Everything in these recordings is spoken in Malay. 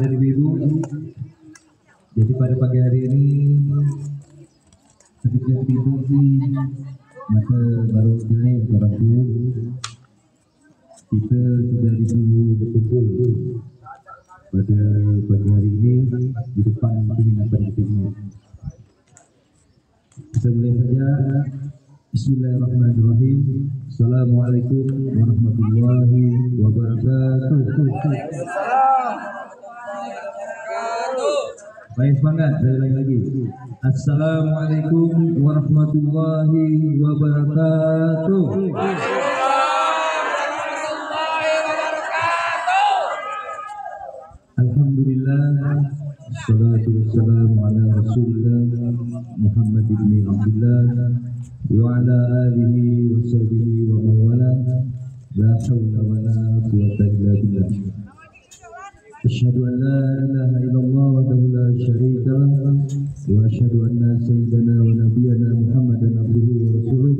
dari ibu. Jadi pada pagi hari ini ketika tidur sih mata baru jelek orang tua. Kita sudah disuruh berkumpul pada pagi hari ini di depan penginapan kita ini. Kita mulai saja. Bismillahirrahmanirrahim. Assalamualaikum warahmatullahi wabarakatuh. Baik, semangat, saya lagi. Assalamualaikum warahmatullahi wabarakatuh. Alhamdulillah, salatu wassalamu ala Rasulillah Muhammad ibn Abdullah wa ala alihi wa sahbihi wa mawala, la hawla wa la quwwata illa billah. Asyhadu an la ilaha illallah wahdahu la syarika lah wa asyhadu anna sayyidana wa nabiyyana Muhammadan abduhu wa rasuluh.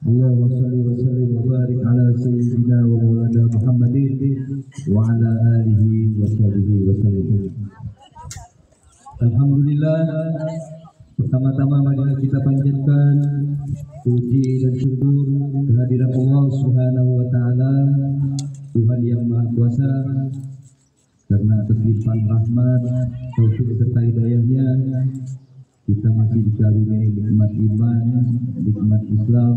Allahumma shalli wa sallim wa barik ala sayyidina wa maulana Muhammadin wa ala alihi wa sahbihi wa sallam. Alhamdulillah, pertama-tama marilah kita panjatkan puji dan syukur kehadirat Allah Subhanahu wa taala, Tuhan yang Maha Kuasa, karena atas limpahan rahmat, taufik serta hidayahnya kita masih dikaruniai nikmat iman, nikmat Islam,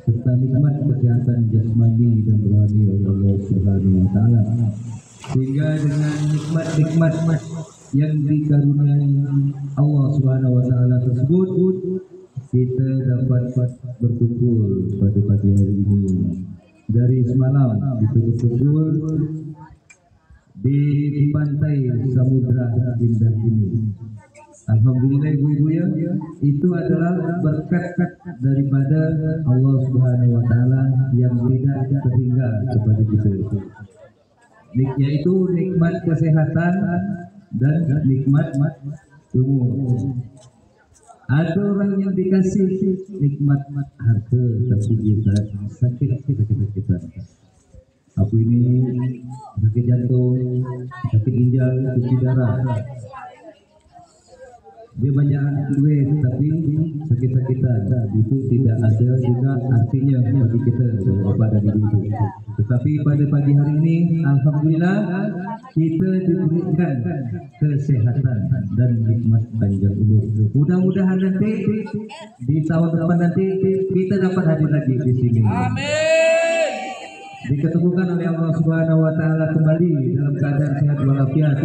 serta nikmat kesehatan jasmani dan rohani oleh Allah Subhanahu wa taala. Sehingga dengan nikmat-nikmat yang dikaruniai Allah Subhanahu wa taala tersebut, kita dapat berkumpul pada pagi hari ini. Dari semalam kita berkumpul di pantai Samudra Indah ini. Alhamdulillah ibu-ibu ya, itu adalah berkat daripada Allah Subhanahu wa taala yang tidak terhingga kepada kita. Yaitu nikmat kesehatan dan nikmat umur. Ada orang yang dikasih nikmat harta tapi dia sakit. Aku ini sakit jantung, sakit ginjal, cuci darah. Dia banyak duit tapi sakit-sakitan, itu tidak ada juga artinya bagi kita bapak dan ibu. Tetapi pada pagi hari ini alhamdulillah kita diberikan kesehatan dan nikmat panjang umur. Mudah-mudahan nanti di tahun depan nanti kita dapat hadir lagi di sini. Amin. Diketemukan oleh Allah Subhanahu wa taala kembali dalam keadaan sehat walafiat.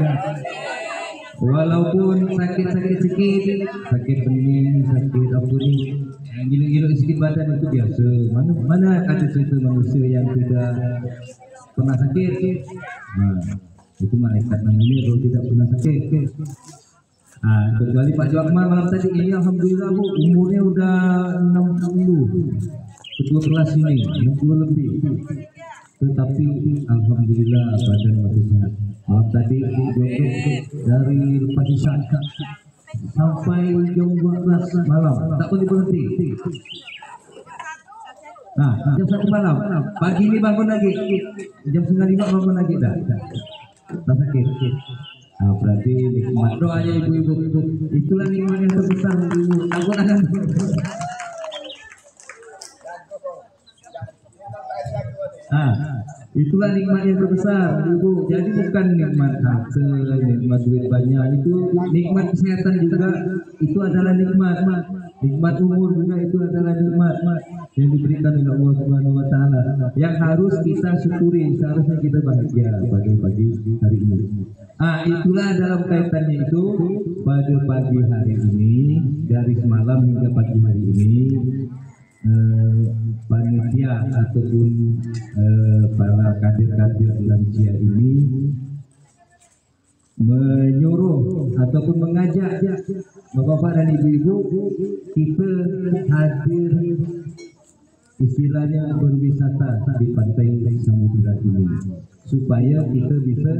Walaupun sakit-sakit sedikit, sakit bening, sakit apa ni, gila-gila sedikit badan itu biasa. Mana ada cerita manusia yang tidak pernah sakit? Itu malaikat namanya kalau tidak pernah sakit. Kecuali Pak Joakmal malam tadi ini alhamdulillah Bu, umurnya udah 60. Ketua kelas ini 60 lebih. Tetapi alhamdulillah badan masih sehat. Malam tadi dari lepas isya sampai jam 12 malam tak boleh berhenti. Jam 1 malam. Pagi ini bangun lagi. Jam 9.05 bangun lagi dah. Tak sakit. Berarti nikmat doanya ibu-ibu. Itulah nikmat yang terbesar ibu. Aku akan itulah nikmat yang terbesar ibu. Jadi bukan nikmat harta, nikmat duit banyak, itu nikmat kesehatan juga itu adalah nikmat. Nikmat umur juga itu adalah nikmat yang diberikan oleh Allah Subhanahu wa taala yang harus kita syukuri. Seharusnya kita bahagia pada pagi hari ini. Itulah dalam kaitannya itu pada pagi hari ini, dari semalam hingga pagi hari ini panitia ataupun para kader-kader lansia ini menyuruh ataupun mengajak bapak-bapak dan ibu-ibu kita hadir istilahnya berwisata di pantai Samudra ini supaya kita bisa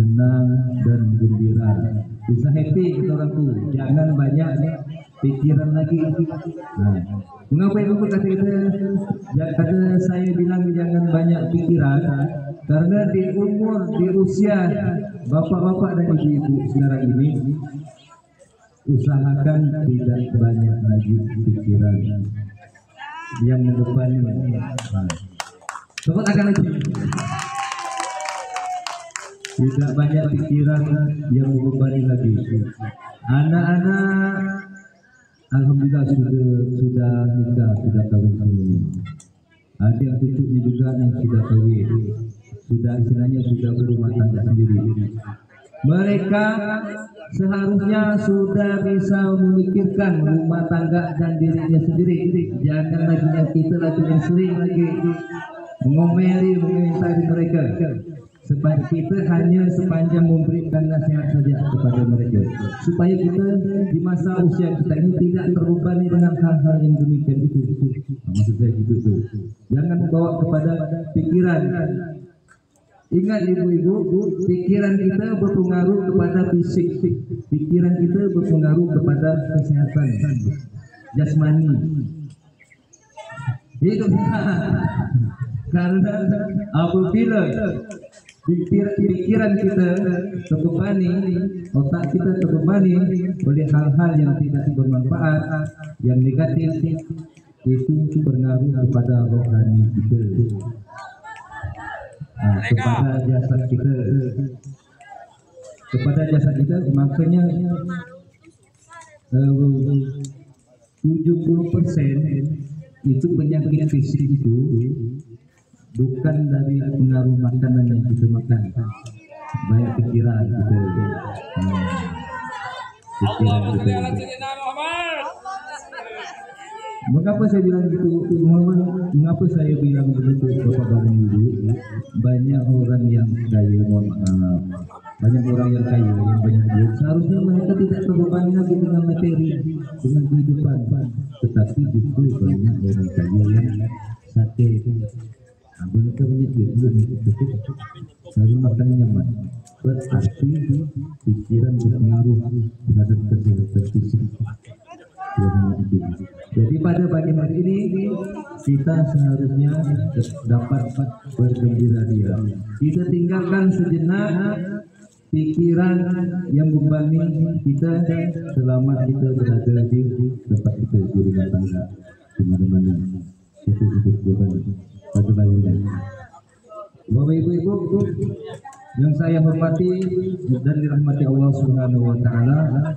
senang dan gembira, bisa happy kita orang tuh, jangan banyak pikiran lagi. Mengapa ibu kata saya bilang jangan banyak pikiran? Karena di umur, di usia bapak-bapak dan ibu-ibu sekarang ini, usahakan tidak banyak lagi pikiran yang membebani. Coba akan lagi. Tidak banyak pikiran yang membebani lagi. Anak-anak, alhamdulillah sudah nikah, sudah kawin semuanya. Adik cucunya juga yang sudah kawin, sudah istilahnya sudah berumah tangga sendiri. Mereka seharusnya sudah bisa memikirkan rumah tangga dan dirinya sendiri. Jangan lagi yang kita lagi yang sering lagi mengomeli, mengomentari mereka. Supaya kita hanya sepanjang memberikan nasihat saja kepada mereka, supaya kita di masa usia kita ini tidak terbebani dengan hal-hal yang demikian itu. Maksud saya gitu tuh. Jangan membawa kepada pikiran. Ingat ibu-ibu, pikiran kita berpengaruh kepada fisik, pikiran kita berpengaruh kepada kesehatan jasmani. Hidup kita. Karena apabila pikiran kita terbebani, otak kita terbebani oleh hal-hal yang tidak bermanfaat, yang negatif, itu berpengaruh kepada rohani kita, kepada jasad kita, makanya 70% itu penyakit fisik itu bukan dari pengaruh makanan yang kita makan, banyak pikiran kita. Mengapa saya bilang gitu? Mengapa saya bilang begitu, Bapak dan Ibu? Banyak orang yang kaya, banyak orang yang kaya, yang banyak duit. Seharusnya mereka tidak terbebani lagi dengan materi, dengan kehidupan. Tetapi justru banyak orang kaya yang sakit. Mereka banyak duit, selalu makan nyaman. Berarti pikiran berpengaruh terhadap kesehatan fisik. Jadi pada pagi hari ini kita seharusnya dapat bergembira dia. Kita tinggalkan sejenak pikiran yang membebani kita selama kita berada di tempat kita, di rumah tangga, di mana-mana itu berbebani. Bapak ibu-ibu yang saya hormati dan dirahmati Allah Subhanahu wa taala,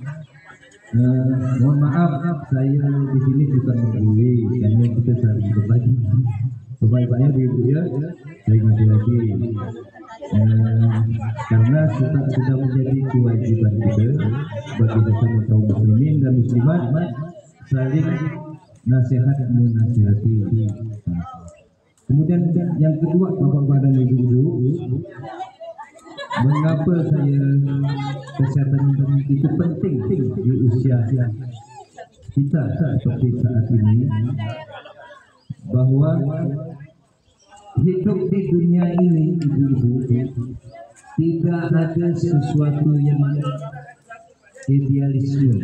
mohon maaf saya di sini bukan menggurui, karena kita sering berbagi. Bapak-bapaknya ibu ya, saya masih lagi karena sudah menjadi kewajiban kita sebagai sesama kaum muslimin dan muslimat saling nasihat menasihati. Kemudian yang kedua, Bapak-bapak dan Ibu-ibu, mengapa kesehatan itu penting di usia kita seperti saat ini, bahwa hidup di dunia ini, ibu-ibu, tidak ada sesuatu yang idealisme.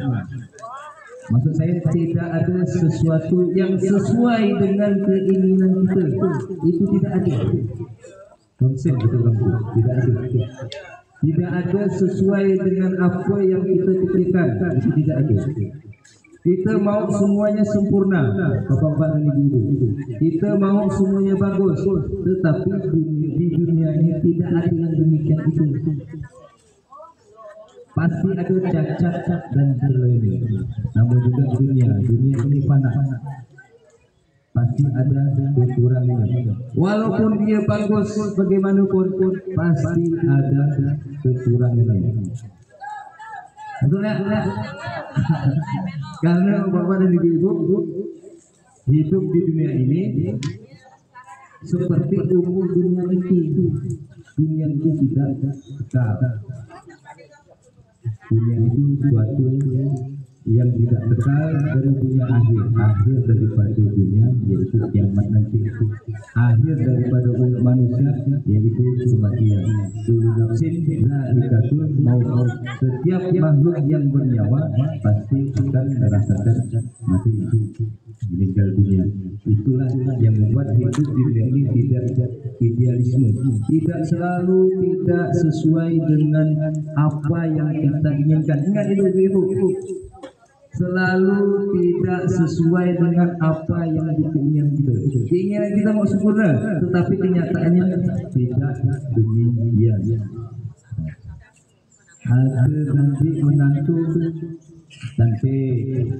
Maksud saya tidak ada sesuatu yang sesuai dengan keinginan kita. Itu tidak ada. Konsep betul tidak ada. Tidak ada sesuai dengan apa yang kita pikirkan. Itu tidak ada. Kita mau semuanya sempurna, Bapak-bapak dan Ibu-ibu. Kita mau semuanya bagus, tetapi di dunia ini tidak ada yang demikian itu. Pasti ada cacat dan celah. Namun juga dunia ini fana. Pasti ada kekurangannya. Walaupun dia bagus bagaimanapun, pasti ada kekurangannya. Karena Bapak dan Ibu hidup di dunia ini seperti umur dunia itu. Dunia itu tidak kekal. Dunia itu suatu yang tidak kekal dan punya akhir daripada dunia yaitu kiamat nanti. Akhir daripada umat manusia yaitu kematian. Kullu nafsin dha'iqatul mau setiap makhluk yang bernyawa pasti akan merasakan mati, meninggal dunia. Itulah yang membuat hidup di dunia ini tidak idealisme, tidak selalu tidak sesuai dengan apa yang kita inginkan. Ingat ibu-ibu, selalu tidak sesuai dengan apa yang diinginkan kita. Keinginan kita mau sempurna, tetapi kenyataannya tidak demikian. Ada nanti menantu cantik,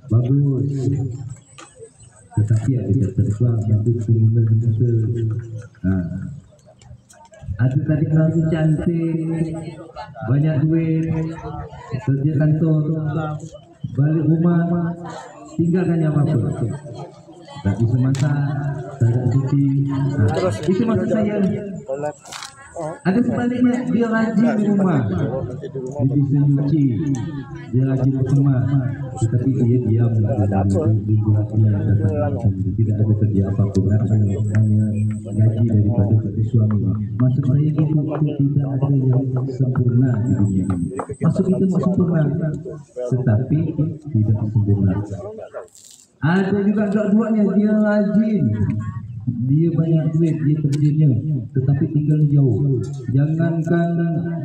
bagus, tetapi ada terbang itu semua kita. Ada tadi menantu cantik, banyak duit, kerja kantor, balik rumah, tinggalkan yang apa? Tak bisa masak, tak ada cuci. Itu maksud saya. Ada sebaliknya, dia rajin di rumah, dia bisa nyuci, dia rajin rumah, tetapi dia diam, tidak ada kerja apapun, hanya gaji daripada suami. Maksud saya itu tidak ada yang sempurna di dunia ini. Maksud itu sempurna, tetapi tidak sempurna. Ada juga dua-duanya, dia rajin, dia banyak duit, dia kerjanya, tetapi tinggal jauh. Jangankan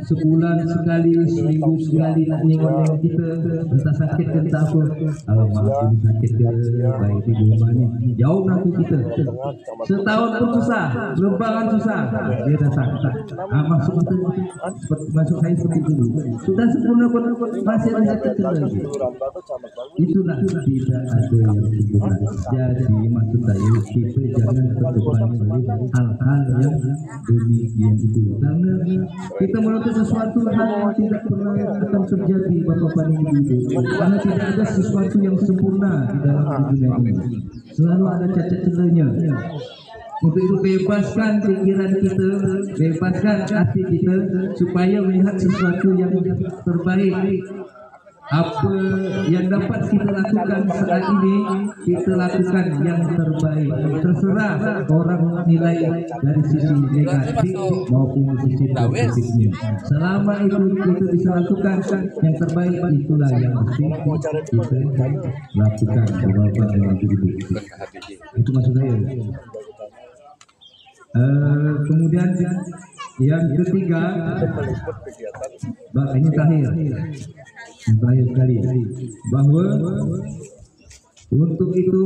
sebulan sekali, seminggu sekali nak nengok kita, entah sakit ke entah apa. Alamak, ini sakit ke, baik di rumah ni, jauh nanti kita. Setahun pun susah, lebaran susah, dia datang. Maksud itu, maksud saya seperti itu. Sudah sempurna pun masih ada kecil. Itulah tidak ada yang sempurna. Jadi maksud saya, kita jangan terbebani oleh hal-hal yang demikian itu, karena kita menuntut sesuatu hal yang tidak pernah akan terjadi, bapak-bapak itu, karena tidak ada sesuatu yang sempurna di dalam dunia ini, selalu ada cacat celahnya. Untuk itu bebaskan pikiran kita, bebaskan hati kita supaya melihat sesuatu yang terbaik. Apa yang dapat kita lakukan saat ini, kita lakukan yang terbaik. Terserah orang nilai dari sisi negatif maupun sisi positifnya. Selama itu kita bisa lakukan yang terbaik, itulah yang mesti kita lakukan. Itu maksud saya. Kemudian yang ketiga, ini terakhir, yang terakhir sekali, bahwa untuk itu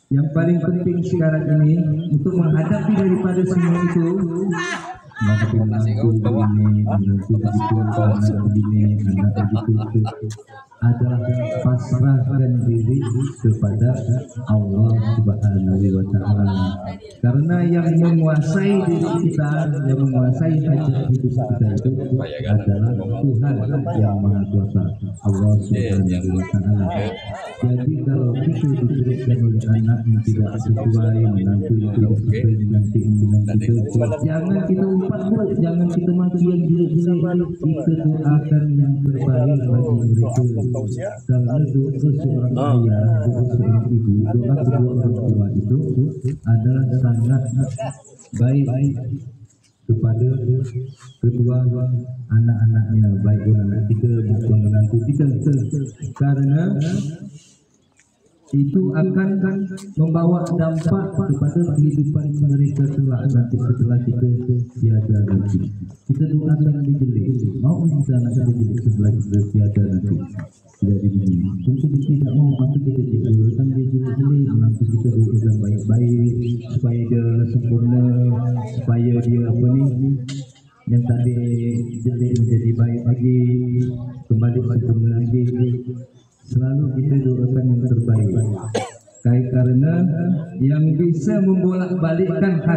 yang paling penting sekarang ini untuk menghadapi daripada semua itu, adalah pasrahkan diri kepada Allah Subhanahu wa Ta'ala, karena yang menguasai diri kita, yang menguasai hajat hidup kita itu adalah Tuhan yang Maha Kuasa, Allah Subhanahu wa Ta'ala. Jadi kalau kita diberikan oleh anak yang tidak sesuai, menantu yang tidak sesuai dengan keinginan kita, jangan kita umpat, jangan kita mati yang jelek-jelek, kita doakan yang terbaik bagi mereka. Karena doa seorang ayah, doa seorang ibu, doa kedua orang tua itu adalah sangat baik kepada kedua anak-anaknya, baik anak kita maupun menantu kita, karena itu akan membawa dampak kepada kehidupan mereka kelak nanti setelah kita tiada nanti. Kita doakan dia jelek, mau kita anak kita jelek setelah kita tiada nanti, tidak di dunia. Tentu kita tidak mau, maka kita doakan dia jelek-jelek, menantu kita doakan baik-baik supaya dia sempurna, supaya dia yang tadi jelek menjadi baik lagi, kembali sempurna lagi. Selalu kita doakan yang terbaik, karena yang bisa membolak-balikkan hati